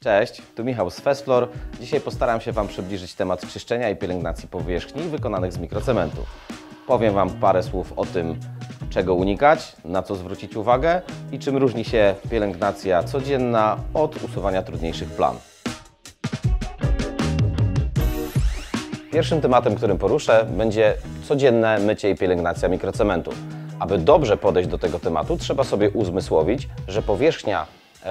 Cześć, tu Michał z Festflor. Dzisiaj postaram się Wam przybliżyć temat czyszczenia i pielęgnacji powierzchni wykonanych z mikrocementu. Powiem Wam parę słów o tym, czego unikać, na co zwrócić uwagę i czym różni się pielęgnacja codzienna od usuwania trudniejszych plam. Pierwszym tematem, którym poruszę, będzie codzienne mycie i pielęgnacja mikrocementu. Aby dobrze podejść do tego tematu, trzeba sobie uzmysłowić, że powierzchnia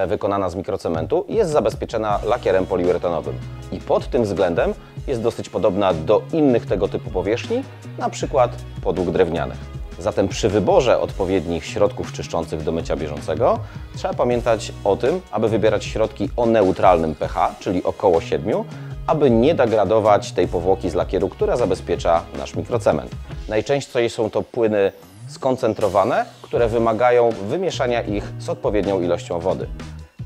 wykonana z mikrocementu jest zabezpieczona lakierem poliuretanowym i pod tym względem jest dosyć podobna do innych tego typu powierzchni, na przykład podłóg drewnianych. Zatem przy wyborze odpowiednich środków czyszczących do mycia bieżącego trzeba pamiętać o tym, aby wybierać środki o neutralnym pH, czyli około 7, aby nie degradować tej powłoki z lakieru, która zabezpiecza nasz mikrocement. Najczęściej są to płyny skoncentrowane, które wymagają wymieszania ich z odpowiednią ilością wody.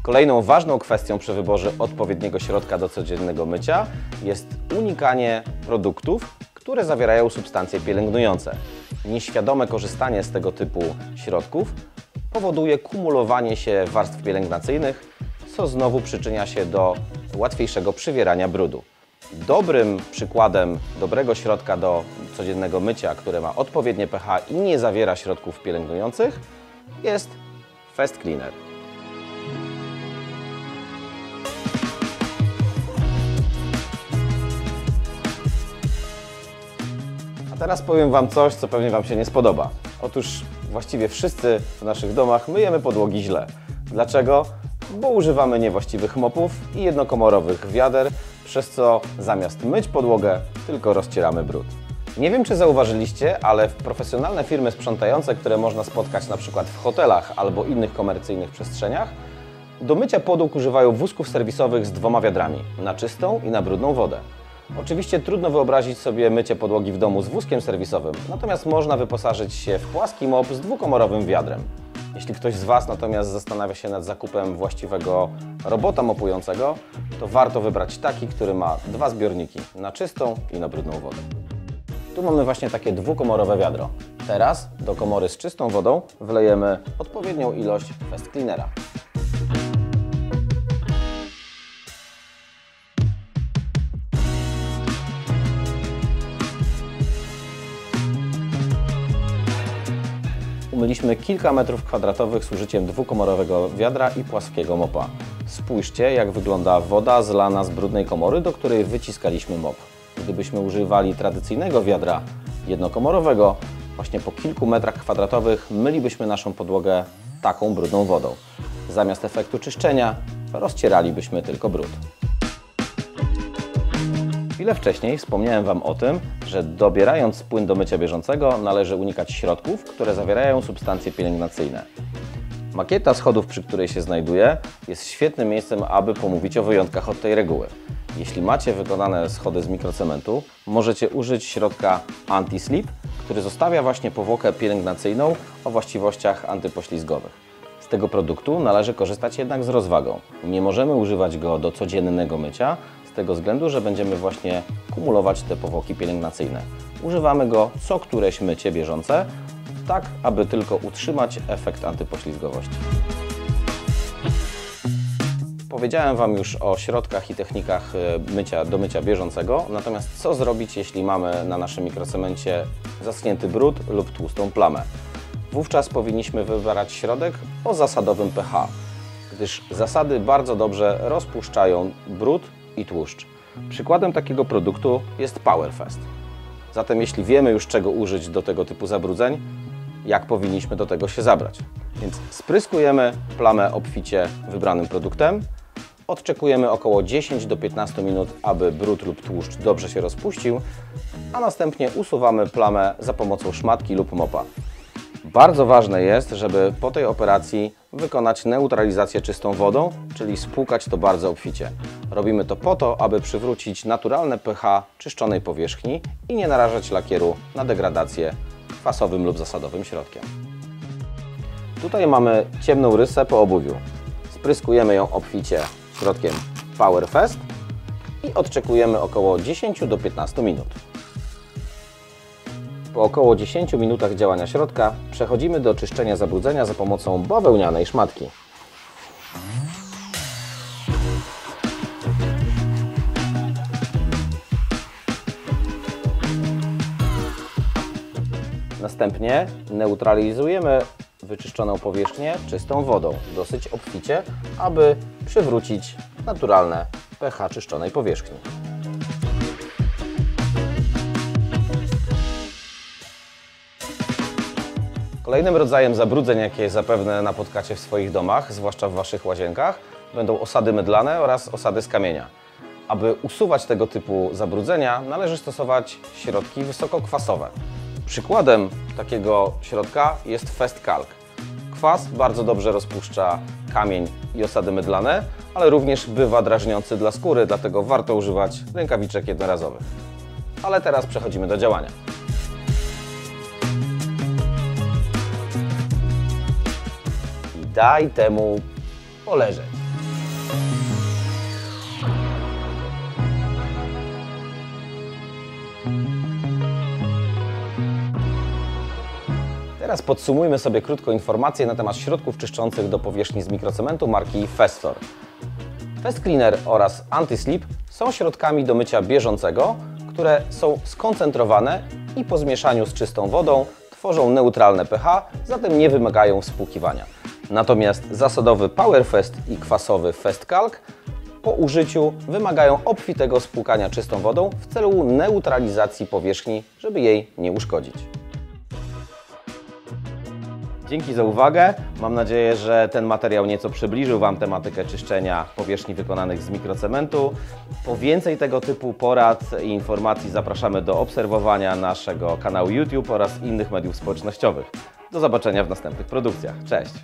Kolejną ważną kwestią przy wyborze odpowiedniego środka do codziennego mycia jest unikanie produktów, które zawierają substancje pielęgnujące. Nieświadome korzystanie z tego typu środków powoduje kumulowanie się warstw pielęgnacyjnych, co znowu przyczynia się do łatwiejszego przywierania brudu. Dobrym przykładem dobrego środka do codziennego mycia, które ma odpowiednie pH i nie zawiera środków pielęgnujących, jest Fest Cleaner. A teraz powiem Wam coś, co pewnie Wam się nie spodoba. Otóż właściwie wszyscy w naszych domach myjemy podłogi źle. Dlaczego? Bo używamy niewłaściwych mopów i jednokomorowych wiader, przez co zamiast myć podłogę, tylko rozcieramy brud. Nie wiem, czy zauważyliście, ale profesjonalne firmy sprzątające, które można spotkać na przykład w hotelach albo innych komercyjnych przestrzeniach, do mycia podłóg używają wózków serwisowych z 2 wiadrami, na czystą i na brudną wodę. Oczywiście trudno wyobrazić sobie mycie podłogi w domu z wózkiem serwisowym, natomiast można wyposażyć się w płaski mop z dwukomorowym wiadrem. Jeśli ktoś z Was natomiast zastanawia się nad zakupem właściwego robota mopującego, to warto wybrać taki, który ma 2 zbiorniki, na czystą i na brudną wodę. Tu mamy właśnie takie dwukomorowe wiadro. Teraz do komory z czystą wodą wlejemy odpowiednią ilość Fest Cleanera. Umyliśmy kilka metrów kwadratowych z użyciem dwukomorowego wiadra i płaskiego mopa. Spójrzcie, jak wygląda woda zlana z brudnej komory, do której wyciskaliśmy mop. Gdybyśmy używali tradycyjnego wiadra jednokomorowego, właśnie po kilku metrach kwadratowych mylibyśmy naszą podłogę taką brudną wodą. Zamiast efektu czyszczenia rozcieralibyśmy tylko brud. Chwilę wcześniej wspomniałem Wam o tym, że dobierając płyn do mycia bieżącego należy unikać środków, które zawierają substancje pielęgnacyjne. Makieta schodów, przy której się znajduję, jest świetnym miejscem, aby pomówić o wyjątkach od tej reguły. Jeśli macie wykonane schody z mikrocementu, możecie użyć środka Anti-Slip, który zostawia właśnie powłokę pielęgnacyjną o właściwościach antypoślizgowych. Z tego produktu należy korzystać jednak z rozwagą. Nie możemy używać go do codziennego mycia, z tego względu, że będziemy właśnie kumulować te powłoki pielęgnacyjne. Używamy go co któreś mycie bieżące, tak aby tylko utrzymać efekt antypoślizgowości. Powiedziałem Wam już o środkach i technikach do mycia bieżącego, natomiast co zrobić, jeśli mamy na naszym mikrocemencie zaschnięty brud lub tłustą plamę? Wówczas powinniśmy wybrać środek o zasadowym pH, gdyż zasady bardzo dobrze rozpuszczają brud i tłuszcz. Przykładem takiego produktu jest PowerFest. Zatem jeśli wiemy już, czego użyć do tego typu zabrudzeń, jak powinniśmy do tego się zabrać. Więc spryskujemy plamę obficie wybranym produktem, odczekujemy około 10 do 15 minut, aby brud lub tłuszcz dobrze się rozpuścił, a następnie usuwamy plamę za pomocą szmatki lub mopa. Bardzo ważne jest, żeby po tej operacji wykonać neutralizację czystą wodą, czyli spłukać to bardzo obficie. Robimy to po to, aby przywrócić naturalne pH czyszczonej powierzchni i nie narażać lakieru na degradację kwasowym lub zasadowym środkiem. Tutaj mamy ciemną rysę po obuwiu. Spryskujemy ją obficie środkiem PowerFest i odczekujemy około 10 do 15 minut. Po około 10 minutach działania środka przechodzimy do czyszczenia zabrudzenia za pomocą bawełnianej szmatki. Następnie neutralizujemy wyczyszczoną powierzchnię czystą wodą, dosyć obficie, aby przywrócić naturalne pH czyszczonej powierzchni. Kolejnym rodzajem zabrudzeń, jakie zapewne napotkacie w swoich domach, zwłaszcza w Waszych łazienkach, będą osady mydlane oraz osady z kamienia. Aby usuwać tego typu zabrudzenia, należy stosować środki wysokokwasowe. Przykładem takiego środka jest Fest Kalk. Kwas bardzo dobrze rozpuszcza kamień i osady mydlane, ale również bywa drażniący dla skóry, dlatego warto używać rękawiczek jednorazowych. Ale teraz przechodzimy do działania. I daj temu poleżeć. Teraz podsumujmy sobie krótko informacje na temat środków czyszczących do powierzchni z mikrocementu marki Festor. Fest Cleaner oraz Anti-Slip są środkami do mycia bieżącego, które są skoncentrowane i po zmieszaniu z czystą wodą tworzą neutralne pH, zatem nie wymagają spłukiwania. Natomiast zasadowy PowerFest i kwasowy Fest Kalk po użyciu wymagają obfitego spłukania czystą wodą w celu neutralizacji powierzchni, żeby jej nie uszkodzić. Dzięki za uwagę. Mam nadzieję, że ten materiał nieco przybliżył Wam tematykę czyszczenia powierzchni wykonanych z mikrocementu. Po więcej tego typu porad i informacji zapraszamy do obserwowania naszego kanału YouTube oraz innych mediów społecznościowych. Do zobaczenia w następnych produkcjach. Cześć!